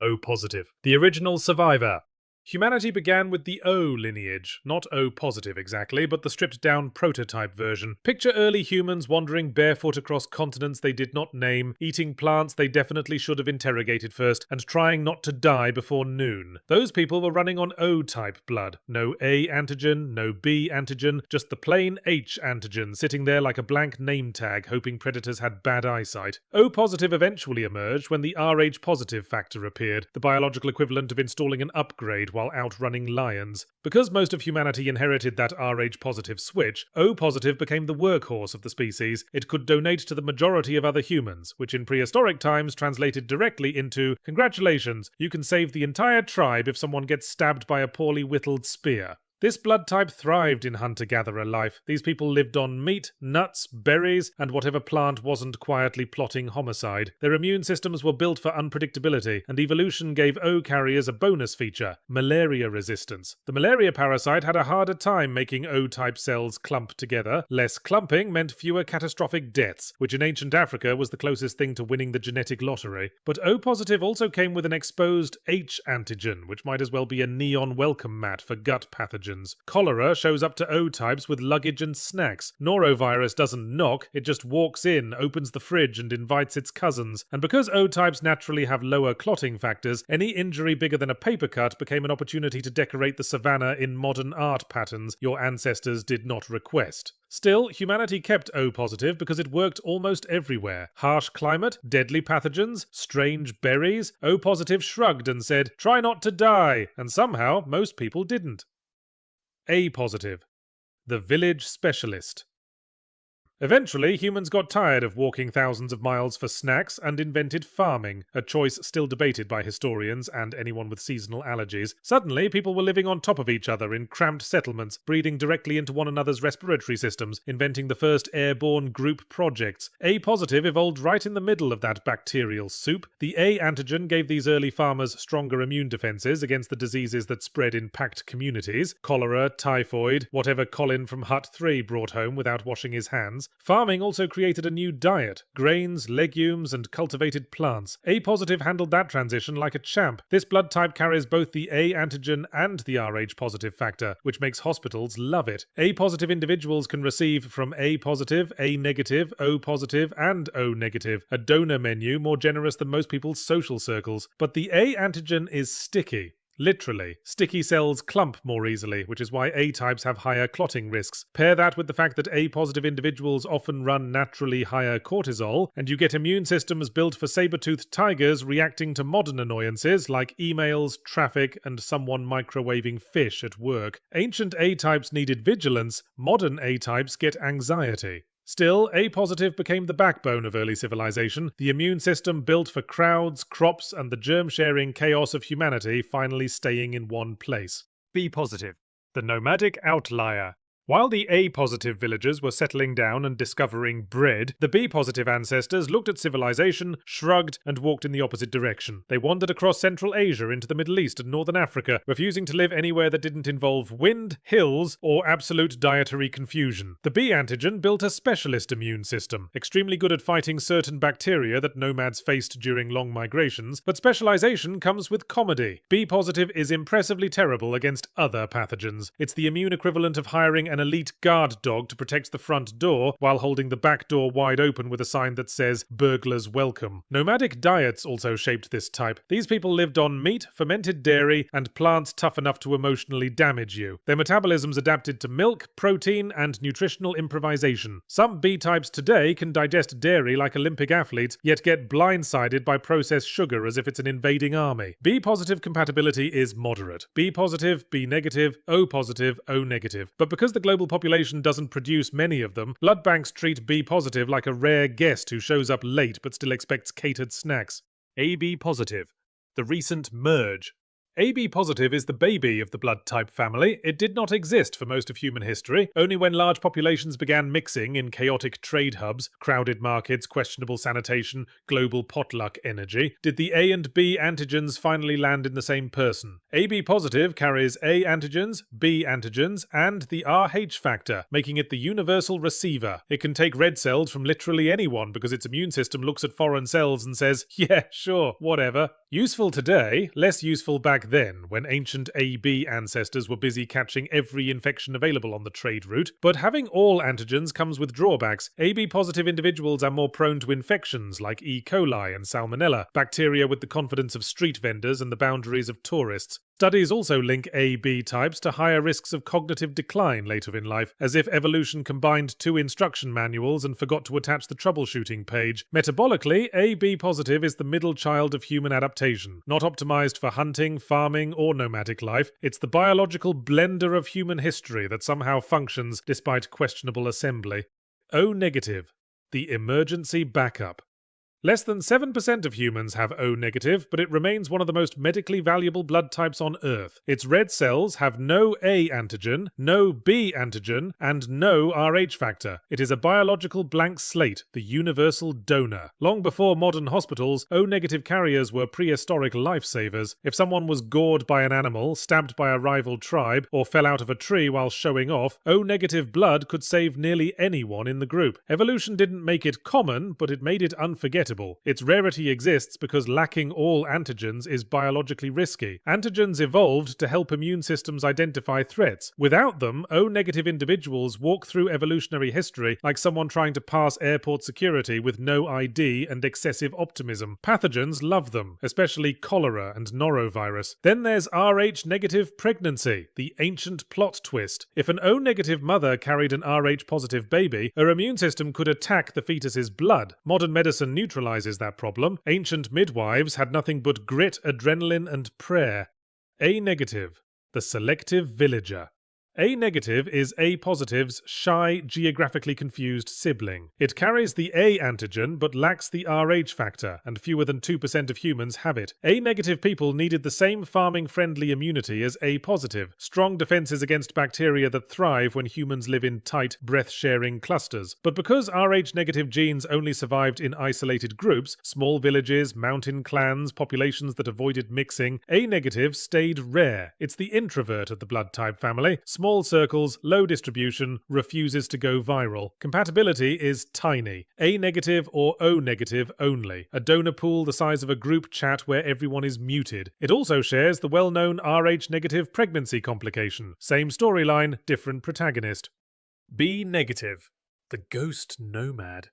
O positive, the original survivor. Humanity began with the O lineage, not O positive exactly, but the stripped-down prototype version. Picture early humans wandering barefoot across continents they did not name, eating plants they definitely should have interrogated first, and trying not to die before noon. Those people were running on O-type blood. No A antigen, no B antigen, just the plain H antigen sitting there like a blank name tag, hoping predators had bad eyesight. O positive eventually emerged when the Rh positive factor appeared, the biological equivalent of installing an upgrade while outrunning lions. Because most of humanity inherited that Rh positive switch, O positive became the workhorse of the species. It could donate to the majority of other humans, which in prehistoric times translated directly into, "Congratulations, you can save the entire tribe if someone gets stabbed by a poorly whittled spear." This blood type thrived in hunter-gatherer life. These people lived on meat, nuts, berries, and whatever plant wasn't quietly plotting homicide. Their immune systems were built for unpredictability, and evolution gave O carriers a bonus feature: malaria resistance. The malaria parasite had a harder time making O-type cells clump together. Less clumping meant fewer catastrophic deaths, which in ancient Africa was the closest thing to winning the genetic lottery. But O-positive also came with an exposed H antigen, which might as well be a neon welcome mat for gut pathogens. Cholera shows up to O-types with luggage and snacks. Norovirus doesn't knock, it just walks in, opens the fridge and invites its cousins. And because O-types naturally have lower clotting factors, any injury bigger than a paper cut became an opportunity to decorate the savannah in modern art patterns your ancestors did not request. Still, humanity kept O-positive because it worked almost everywhere. Harsh climate, deadly pathogens, strange berries. O-positive shrugged and said, "Try not to die," and somehow most people didn't. A positive, the village specialist. Eventually, humans got tired of walking thousands of miles for snacks and invented farming, a choice still debated by historians and anyone with seasonal allergies. Suddenly, people were living on top of each other in cramped settlements, breathing directly into one another's respiratory systems, inventing the first airborne group projects. A positive evolved right in the middle of that bacterial soup. The A antigen gave these early farmers stronger immune defenses against the diseases that spread in packed communities: cholera, typhoid, whatever Colin from Hut 3 brought home without washing his hands. Farming also created a new diet: grains, legumes, and cultivated plants. A positive handled that transition like a champ. This blood type carries both the A antigen and the Rh positive factor, which makes hospitals love it. A positive individuals can receive from A positive, A negative, O positive, and O negative, a donor menu more generous than most people's social circles. But the A antigen is sticky. Literally, sticky cells clump more easily, which is why A-types have higher clotting risks. Pair that with the fact that A-positive individuals often run naturally higher cortisol, and you get immune systems built for saber-toothed tigers reacting to modern annoyances like emails, traffic, and someone microwaving fish at work. Ancient A-types needed vigilance, modern A-types get anxiety. Still, A-positive became the backbone of early civilization, the immune system built for crowds, crops, and the germ-sharing chaos of humanity finally staying in one place. B-positive, the nomadic outlier. While the A-positive villagers were settling down and discovering bread, the B-positive ancestors looked at civilization, shrugged, and walked in the opposite direction. They wandered across Central Asia into the Middle East and Northern Africa, refusing to live anywhere that didn't involve wind, hills, or absolute dietary confusion. The B antigen built a specialist immune system, extremely good at fighting certain bacteria that nomads faced during long migrations, but specialization comes with comedy. B-positive is impressively terrible against other pathogens. It's the immune equivalent of hiring an elite guard dog to protect the front door while holding the back door wide open with a sign that says "Burglars Welcome." Nomadic diets also shaped this type. These people lived on meat, fermented dairy, and plants tough enough to emotionally damage you. Their metabolisms adapted to milk, protein, and nutritional improvisation. Some B-types today can digest dairy like Olympic athletes, yet get blindsided by processed sugar as if it's an invading army. B-positive compatibility is moderate. B-positive, B-negative, O-positive, O-negative. But because the global population doesn't produce many of them, blood banks treat B-positive like a rare guest who shows up late but still expects catered snacks. AB positive, the recent merge. AB positive is the baby of the blood type family. It did not exist for most of human history. Only when large populations began mixing in chaotic trade hubs, crowded markets, questionable sanitation, global potluck energy, did the A and B antigens finally land in the same person. AB positive carries A antigens, B antigens, and the Rh factor, making it the universal receiver. It can take red cells from literally anyone because its immune system looks at foreign cells and says, yeah, sure, whatever. Useful today, less useful back then, when ancient AB ancestors were busy catching every infection available on the trade route. But having all antigens comes with drawbacks. AB-positive individuals are more prone to infections like E. coli and salmonella, bacteria with the confidence of street vendors and the boundaries of tourists. Studies also link AB types to higher risks of cognitive decline later in life, as if evolution combined two instruction manuals and forgot to attach the troubleshooting page. Metabolically, AB positive is the middle child of human adaptation. Not optimized for hunting, farming, or nomadic life, it's the biological blender of human history that somehow functions despite questionable assembly. O negative, the emergency backup. Less than 7% of humans have O negative, but it remains one of the most medically valuable blood types on Earth. Its red cells have no A antigen, no B antigen, and no Rh factor. It is a biological blank slate, the universal donor. Long before modern hospitals, O negative carriers were prehistoric lifesavers. If someone was gored by an animal, stabbed by a rival tribe, or fell out of a tree while showing off, O negative blood could save nearly anyone in the group. Evolution didn't make it common, but it made it unforgettable. Its rarity exists because lacking all antigens is biologically risky. Antigens evolved to help immune systems identify threats. Without them, O-negative individuals walk through evolutionary history like someone trying to pass airport security with no ID and excessive optimism. Pathogens love them, especially cholera and norovirus. Then there's Rh-negative pregnancy, the ancient plot twist. If an O-negative mother carried an Rh-positive baby, her immune system could attack the fetus's blood. Modern medicine neutralizes that problem. Ancient midwives had nothing but grit, adrenaline, and prayer. A-negative, the selective villager. A-negative is A-positive's shy, geographically confused sibling. It carries the A antigen but lacks the Rh factor, and fewer than 2% of humans have it. A-negative people needed the same farming-friendly immunity as A-positive, strong defenses against bacteria that thrive when humans live in tight, breath-sharing clusters. But because Rh-negative genes only survived in isolated groups, small villages, mountain clans, populations that avoided mixing, A-negative stayed rare. It's the introvert of the blood type family. Small circles, low distribution, refuses to go viral. Compatibility is tiny. A-negative or O-negative only. A donor pool the size of a group chat where everyone is muted. It also shares the well-known Rh-negative pregnancy complication. Same storyline, different protagonist. B-negative. The ghost nomad.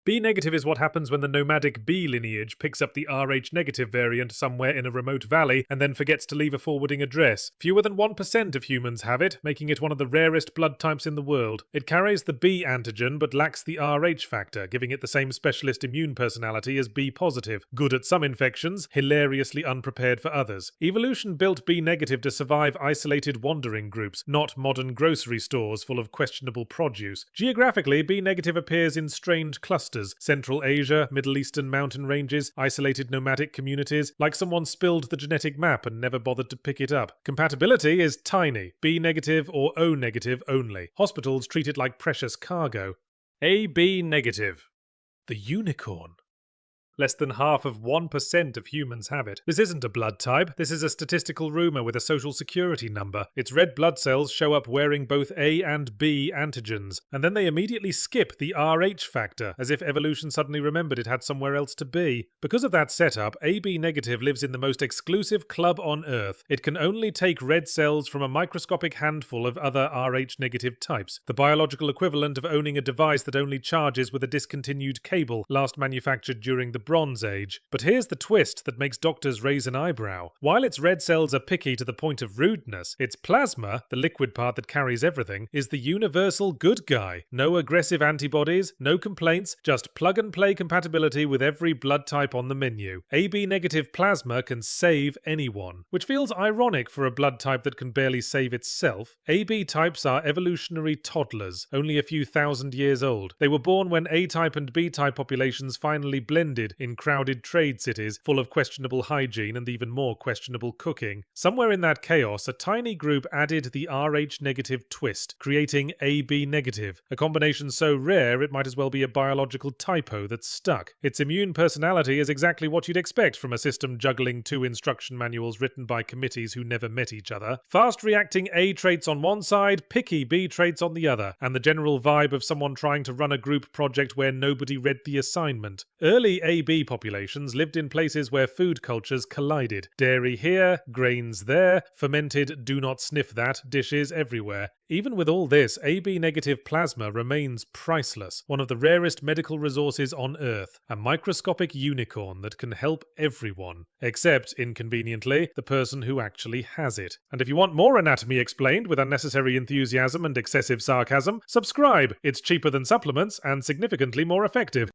B-negative is what happens when the nomadic B lineage picks up the Rh-negative variant somewhere in a remote valley and then forgets to leave a forwarding address. Fewer than 1% of humans have it, making it one of the rarest blood types in the world. It carries the B antigen but lacks the Rh factor, giving it the same specialist immune personality as B-positive. Good at some infections, hilariously unprepared for others. Evolution built B-negative to survive isolated wandering groups, not modern grocery stores full of questionable produce. Geographically, B-negative appears in strange clusters. Central Asia, Middle Eastern mountain ranges, isolated nomadic communities, like someone spilled the genetic map and never bothered to pick it up. Compatibility is tiny, B-negative or O-negative only. Hospitals treat it like precious cargo. AB-negative. The unicorn. Less than half of 1% of humans have it. This isn't a blood type, this is a statistical rumour with a social security number. Its red blood cells show up wearing both A and B antigens, and then they immediately skip the Rh factor, as if evolution suddenly remembered it had somewhere else to be. Because of that setup, AB negative lives in the most exclusive club on Earth. It can only take red cells from a microscopic handful of other Rh negative types, the biological equivalent of owning a device that only charges with a discontinued cable, last manufactured during the Bronze Age. But here's the twist that makes doctors raise an eyebrow. While its red cells are picky to the point of rudeness, its plasma, the liquid part that carries everything, is the universal good guy. No aggressive antibodies, no complaints, just plug-and-play compatibility with every blood type on the menu. AB-negative plasma can save anyone, which feels ironic for a blood type that can barely save itself. AB types are evolutionary toddlers, only a few thousand years old. They were born when A-type and B-type populations finally blended existed in crowded trade cities full of questionable hygiene and even more questionable cooking. Somewhere in that chaos, a tiny group added the Rh-negative twist, creating AB-negative, a combination so rare it might as well be a biological typo that's stuck. Its immune personality is exactly what you'd expect from a system juggling two instruction manuals written by committees who never met each other. Fast-reacting A traits on one side, picky B traits on the other, and the general vibe of someone trying to run a group project where nobody read the assignment. Early AB populations lived in places where food cultures collided. Dairy here, grains there, fermented do not sniff that dishes everywhere. Even with all this, AB-negative plasma remains priceless, one of the rarest medical resources on Earth, a microscopic unicorn that can help everyone, except, inconveniently, the person who actually has it. And if you want more anatomy explained with unnecessary enthusiasm and excessive sarcasm, subscribe! It's cheaper than supplements and significantly more effective.